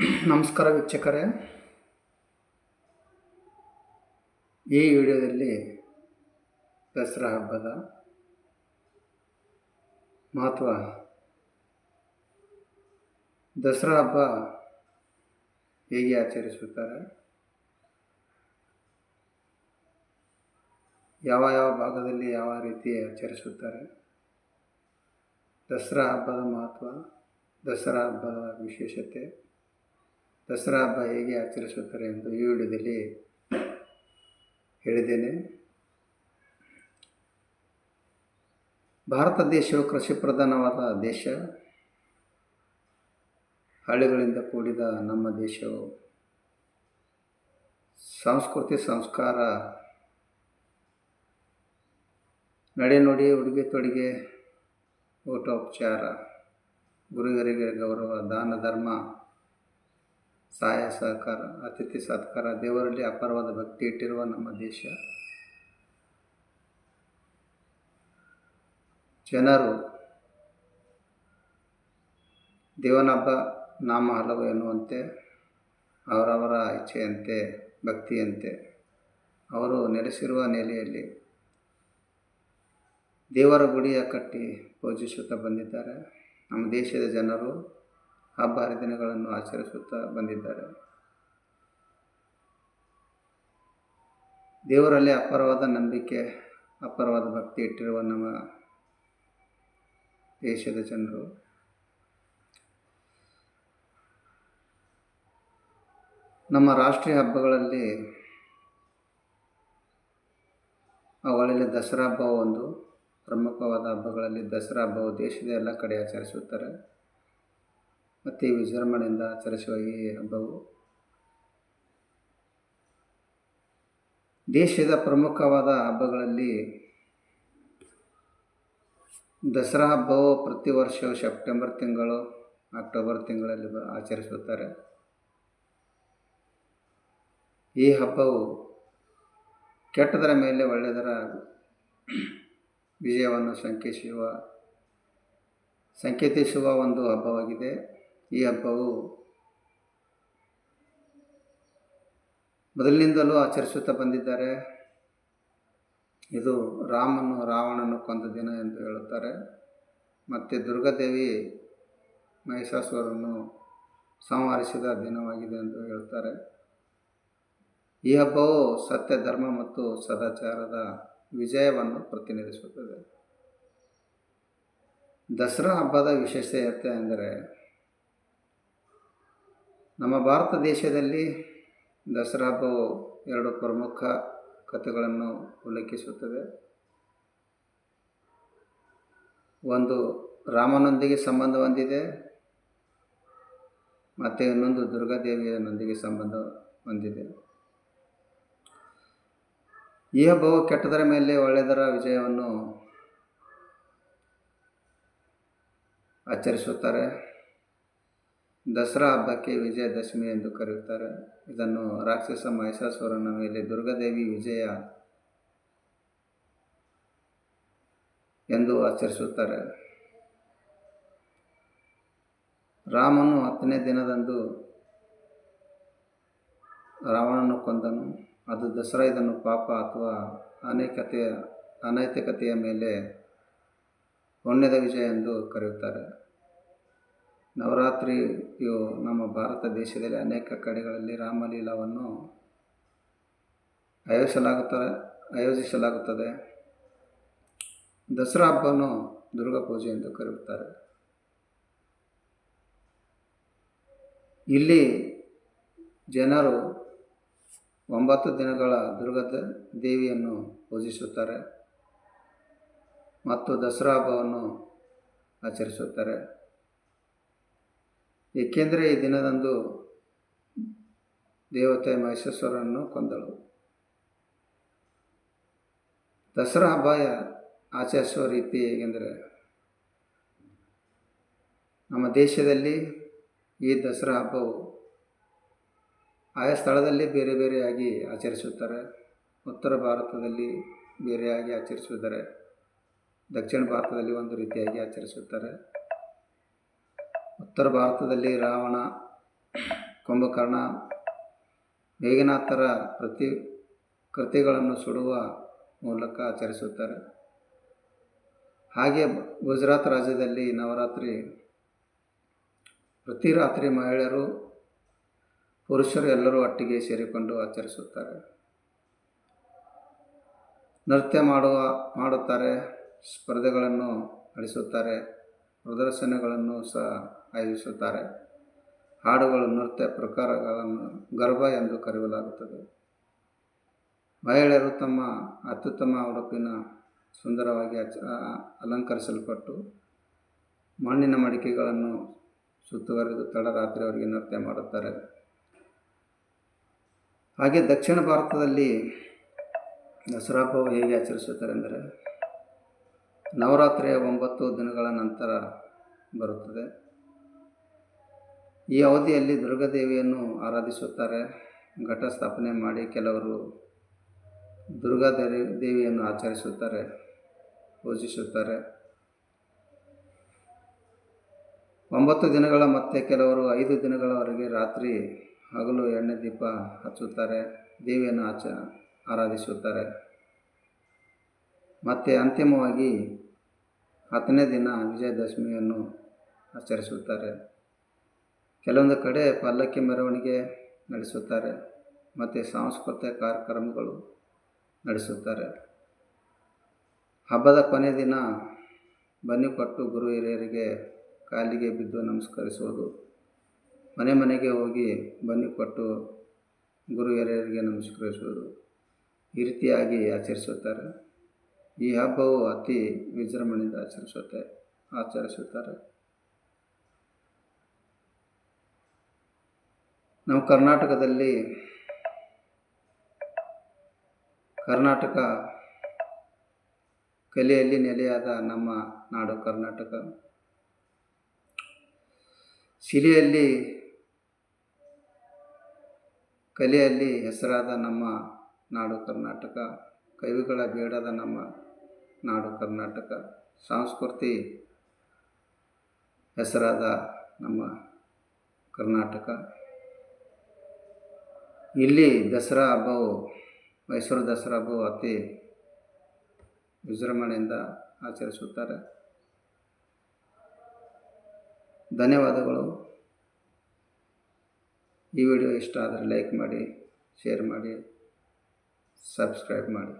ನಮಸ್ಕಾರ ವೀಕ್ಷಕರೇ, ಈ ವಿಡಿಯೋದಲ್ಲಿ ದಸರಾ ಹಬ್ಬದ ಮಹತ್ವ, ದಸರಾ ಹಬ್ಬ ಹೇಗೆ ಆಚರಿಸುತ್ತಾರೆ, ಯಾವ ಭಾಗದಲ್ಲಿ ಯಾವ ರೀತಿ ಆಚರಿಸುತ್ತಾರೆ, ದಸರಾ ಹಬ್ಬದ ಮಹತ್ವ, ದಸರಾ ಹಬ್ಬದ ವಿಶೇಷತೆ, ದಸರಾ ಹಬ್ಬ ಹೇಗೆ ಆಚರಿಸುತ್ತಾರೆ ಎಂದು ಈ ವಿಡಿಯೋದಲ್ಲಿ ಹೇಳಿದ್ದೇನೆ. ಭಾರತ ದೇಶವು ಕೃಷಿ ಪ್ರಧಾನವಾದ ದೇಶ. ಹಳ್ಳಿಗಳಿಂದ ಕೂಡಿದ ನಮ್ಮ ದೇಶವು ಸಂಸ್ಕೃತಿ, ಸಂಸ್ಕಾರ, ನಡೆನುಡಿ, ಉಡುಗೆ ತೊಡುಗೆ, ಊಟೋಪಚಾರ, ಗುರುವರಿಗೆ ಗೌರವ, ದಾನ ಧರ್ಮ, ಸಹಾಯ ಸಹಕಾರ, ಅತಿಥಿ ಸತ್ಕಾರ, ದೇವರಲ್ಲಿ ಅಪಾರವಾದ ಭಕ್ತಿ ಇಟ್ಟಿರುವ ನಮ್ಮ ದೇಶ. ಜನರು ದೇವನ ಹಬ್ಬ ನಾಮ ಹಲವು ಎನ್ನುವಂತೆ ಅವರವರ ಇಚ್ಛೆಯಂತೆ, ಭಕ್ತಿಯಂತೆ ಅವರು ನೆಲೆಸಿರುವ ನೆಲೆಯಲ್ಲಿ ದೇವರ ಗುಡಿಯ ಕಟ್ಟಿ ಪೂಜಿಸುತ್ತಾ ಬಂದಿದ್ದಾರೆ. ನಮ್ಮ ದೇಶದ ಜನರು ಹಬ್ಬ ಹರಿದಿನಗಳನ್ನು ಆಚರಿಸುತ್ತಾ ಬಂದಿದ್ದಾರೆ. ದೇವರಲ್ಲಿ ಅಪಾರವಾದ ನಂಬಿಕೆ, ಅಪಾರವಾದ ಭಕ್ತಿ ಇಟ್ಟಿರುವ ನಮ್ಮ ದೇಶದ ಜನರು ನಮ್ಮ ರಾಷ್ಟ್ರೀಯ ಹಬ್ಬಗಳಲ್ಲಿ ಅವುಗಳಲ್ಲಿ ದಸರಾ ಹಬ್ಬವು ಒಂದು ಪ್ರಮುಖವಾದ ಹಬ್ಬಗಳಲ್ಲಿ. ದಸರಾ ಹಬ್ಬವು ದೇಶದ ಎಲ್ಲ ಕಡೆ ಆಚರಿಸುತ್ತಾರೆ. ಮತ್ತು ವಿಜೃಂಭಣೆಯಿಂದ ಆಚರಿಸುವ ಈ ಹಬ್ಬವು ದೇಶದ ಪ್ರಮುಖವಾದ ಹಬ್ಬಗಳಲ್ಲಿ ದಸರಾ ಹಬ್ಬವು ಪ್ರತಿ ವರ್ಷವೂ ಸೆಪ್ಟೆಂಬರ್ ತಿಂಗಳು, ಅಕ್ಟೋಬರ್ ತಿಂಗಳಲ್ಲಿ ಆಚರಿಸುತ್ತಾರೆ. ಈ ಹಬ್ಬವು ಕೆಟ್ಟದರ ಮೇಲೆ ಒಳ್ಳೆಯದರ ವಿಜಯವನ್ನು ಸಂಕೇತಿಸುವ ಒಂದು ಹಬ್ಬವಾಗಿದೆ. ಈ ಹಬ್ಬವು ಮೊದಲಿನಿಂದಲೂ ಆಚರಿಸುತ್ತಾ ಬಂದಿದ್ದಾರೆ. ಇದು ರಾವಣನು ಕೊಂದ ದಿನ ಎಂದು ಹೇಳುತ್ತಾರೆ. ಮತ್ತು ದುರ್ಗಾದೇವಿ ಮಹಿಷಾಸುರನನ್ನು ಸಂಹರಿಸಿದ ದಿನವಾಗಿದೆ ಎಂದು ಹೇಳುತ್ತಾರೆ. ಈ ಹಬ್ಬವು ಸತ್ಯ, ಧರ್ಮ ಮತ್ತು ಸದಾಚಾರದ ವಿಜಯವನ್ನು ಪ್ರತಿನಿಧಿಸುತ್ತದೆ. ದಸರಾ ಹಬ್ಬದ ವಿಶೇಷತೆ ಎಂದರೆ, ನಮ್ಮ ಭಾರತ ದೇಶದಲ್ಲಿ ದಸರಾ ಹಬ್ಬವು ಎರಡು ಪ್ರಮುಖ ಕಥೆಗಳನ್ನು ಉಲ್ಲೇಖಿಸುತ್ತದೆ. ಒಂದು ರಾಮನೊಂದಿಗೆ ಸಂಬಂಧ ಹೊಂದಿದೆ ಮತ್ತು ಇನ್ನೊಂದು ದುರ್ಗಾದೇವಿಯನೊಂದಿಗೆ ಸಂಬಂಧ ಹೊಂದಿದೆ. ಈ ಹಬ್ಬವು ಕೆಟ್ಟದರ ಮೇಲೆ ಒಳ್ಳೆಯದರ ವಿಜಯವನ್ನು ಆಚರಿಸುತ್ತಾರೆ. ದಸರಾ ಹಬ್ಬಕ್ಕೆ ವಿಜಯದಶಮಿ ಎಂದು ಕರೆಯುತ್ತಾರೆ. ಇದನ್ನು ರಾಕ್ಷಸ ಮಹಿಷಾಸುರನ ಮೇಲೆ ದುರ್ಗಾದೇವಿ ವಿಜಯ ಎಂದು ಆಚರಿಸುತ್ತಾರೆ. ರಾಮನು 10ನೇ ದಿನದಂದು ರಾವಣನನ್ನು ಕೊಂದನು. ಅದು ದಸರಾ. ಇದನ್ನು ಪಾಪ ಅಥವಾ ಅನೈತಿಕತೆಯ ಮೇಲೆ ಪುಣ್ಯದ ವಿಜಯ ಎಂದು ಕರೆಯುತ್ತಾರೆ. ನವರಾತ್ರಿಯು ನಮ್ಮ ಭಾರತ ದೇಶದಲ್ಲಿ ಅನೇಕ ಕಡೆಗಳಲ್ಲಿ ರಾಮಲೀಲಾವನ್ನು ಆಯೋಜಿಸಲಾಗುತ್ತದೆ. ದಸರಾ ಹಬ್ಬವನ್ನು ದುರ್ಗಾ ಪೂಜೆ ಎಂದು ಕರೆಯುತ್ತಾರೆ. ಇಲ್ಲಿ ಜನರು 9 ದಿನಗಳ ದುರ್ಗಾ ದೇವಿಯನ್ನು ಪೂಜಿಸುತ್ತಾರೆ ಮತ್ತು ದಸರಾ ಹಬ್ಬವನ್ನು ಆಚರಿಸುತ್ತಾರೆ. ಏಕೆಂದರೆ ಈ ದಿನದಂದು ದೇವತೆ ಮಹಿಷಾಸುರನನ್ನು ಕೊಂದಳು. ದಸರಾ ಹಬ್ಬ ಆಚರಿಸುವ ರೀತಿ ಹೇಗೆಂದರೆ, ನಮ್ಮ ದೇಶದಲ್ಲಿ ಈ ದಸರಾ ಹಬ್ಬವು ಆಯಾ ಸ್ಥಳದಲ್ಲಿ ಬೇರೆ ಬೇರೆಯಾಗಿ ಆಚರಿಸುತ್ತಾರೆ. ಉತ್ತರ ಭಾರತದಲ್ಲಿ ಬೇರೆಯಾಗಿ ಆಚರಿಸುತ್ತಾರೆ, ದಕ್ಷಿಣ ಭಾರತದಲ್ಲಿ ಒಂದು ರೀತಿಯಾಗಿ ಆಚರಿಸುತ್ತಾರೆ. ಉತ್ತರ ಭಾರತದಲ್ಲಿ ರಾವಣ ಕುಂಭಕರ್ಣ ಮೇಘನಾಥರ ಕೃತಿಗಳನ್ನು ಸುಡುವ ಮೂಲಕ ಆಚರಿಸುತ್ತಾರೆ. ಹಾಗೆ ಗುಜರಾತ್ ರಾಜ್ಯದಲ್ಲಿ ನವರಾತ್ರಿ ಪ್ರತಿ ರಾತ್ರಿ ಮಹಿಳೆಯರು ಪುರುಷರು ಎಲ್ಲರೂ ಒಟ್ಟಿಗೆ ಸೇರಿಕೊಂಡು ಆಚರಿಸುತ್ತಾರೆ. ನೃತ್ಯ ಮಾಡುತ್ತಾರೆ, ಸ್ಪರ್ಧೆಗಳನ್ನು ನಡೆಸುತ್ತಾರೆ, ಪ್ರದರ್ಶನಗಳನ್ನು ಸಹ ಆಯೋಜಿಸುತ್ತಾರೆ. ಹಾಡುಗಳು, ನೃತ್ಯ ಪ್ರಕಾರಗಳನ್ನು ಗರ್ಭ ಎಂದು ಕರೆಯಲಾಗುತ್ತದೆ. ಮಹಿಳೆಯರು ತಮ್ಮ ಅತ್ಯುತ್ತಮ ಉಡುಪಿನ ಸುಂದರವಾಗಿ ಅಲಂಕರಿಸಲ್ಪಟ್ಟು ಮಣ್ಣಿನ ಮಡಿಕೆಗಳನ್ನು ಸುತ್ತುವರೆದು ತಡರಾತ್ರಿಯವರೆಗೆ ನೃತ್ಯ ಮಾಡುತ್ತಾರೆ. ಹಾಗೆ ದಕ್ಷಿಣ ಭಾರತದಲ್ಲಿ ದಸರಾ ಹಬ್ಬವು ಹೇಗೆ ಆಚರಿಸುತ್ತಾರೆ ಅಂದರೆ, ನವರಾತ್ರಿಯ 9 ದಿನಗಳ ನಂತರ ಬರುತ್ತದೆ. ಈ ಅವಧಿಯಲ್ಲಿ ದುರ್ಗಾದೇವಿಯನ್ನು ಆರಾಧಿಸುತ್ತಾರೆ. ಘಟ ಸ್ಥಾಪನೆ ಮಾಡಿ ಕೆಲವರು ದುರ್ಗಾದೇವಿಯನ್ನು ಆಚರಿಸುತ್ತಾರೆ, ಪೂಜಿಸುತ್ತಾರೆ. 9 ದಿನಗಳ ಮತ್ತೆ ಕೆಲವರು 5 ದಿನಗಳವರೆಗೆ ರಾತ್ರಿ ಹಗಲು ಎಣ್ಣೆ ದೀಪ ಹಚ್ಚುತ್ತಾರೆ, ದೇವಿಯನ್ನು ಆರಾಧಿಸುತ್ತಾರೆ. ಮತ್ತು ಅಂತಿಮವಾಗಿ 10ನೇ ದಿನ ವಿಜಯದಶಮಿಯನ್ನು ಆಚರಿಸುತ್ತಾರೆ. ಕೆಲವೊಂದು ಕಡೆ ಪಲ್ಲಕ್ಕಿ ಮೆರವಣಿಗೆ ನಡೆಸುತ್ತಾರೆ ಮತ್ತು ಸಾಂಸ್ಕೃತಿಕ ಕಾರ್ಯಕ್ರಮಗಳು ನಡೆಸುತ್ತಾರೆ. ಹಬ್ಬದ ಕೊನೆಯ ದಿನ ಬನ್ನಿ ಕೊಟ್ಟು ಗುರು ಹಿರಿಯರಿಗೆ ಕಾಲಿಗೆ ಬಿದ್ದು ನಮಸ್ಕರಿಸುವುದು, ಮನೆ ಮನೆಗೆ ಹೋಗಿ ಬನ್ನಿ ಕೊಟ್ಟು ಗುರು ಹಿರಿಯರಿಗೆ ನಮಸ್ಕರಿಸುವುದು, ಈ ರೀತಿಯಾಗಿ ಆಚರಿಸುತ್ತಾರೆ. ಈ ಹಬ್ಬವು ಅತಿ ವಿಜೃಂಭಣೆಯಿಂದ ಆಚರಿಸುತ್ತಾರೆ. ನಮ್ಮ ಕರ್ನಾಟಕದಲ್ಲಿ ಕರ್ನಾಟಕ ಕಲೆಯಲ್ಲಿ ನೆಲೆಯಾದ ನಮ್ಮ ನಾಡು ಕರ್ನಾಟಕ, ಶಿಲೆಯಲ್ಲಿ ಕಲೆಯಲ್ಲಿ ಹೆಸರಾದ ನಮ್ಮ ನಾಡು ಕರ್ನಾಟಕ, ಕವಿಗಳ ಬೇಡಾದ ನಮ್ಮ ನಾಡು ಕರ್ನಾಟಕ, ಸಂಸ್ಕೃತಿ ಹೆಸರಾದ ನಮ್ಮ ಕರ್ನಾಟಕ. ಇಲ್ಲಿ ದಸರಾ ಹಬ್ಬವು, ಮೈಸೂರು ದಸರಾ ಹಬ್ಬವು ಅತಿ ವಿಜೃಂಭಣೆಯಿಂದ ಆಚರಿಸುತ್ತಾರೆ. ಧನ್ಯವಾದಗಳು. ಈ ವಿಡಿಯೋ ಇಷ್ಟ ಆದರೆ ಲೈಕ್ ಮಾಡಿ, ಶೇರ್ ಮಾಡಿ, ಸಬ್ಸ್ಕ್ರೈಬ್ ಮಾಡಿ.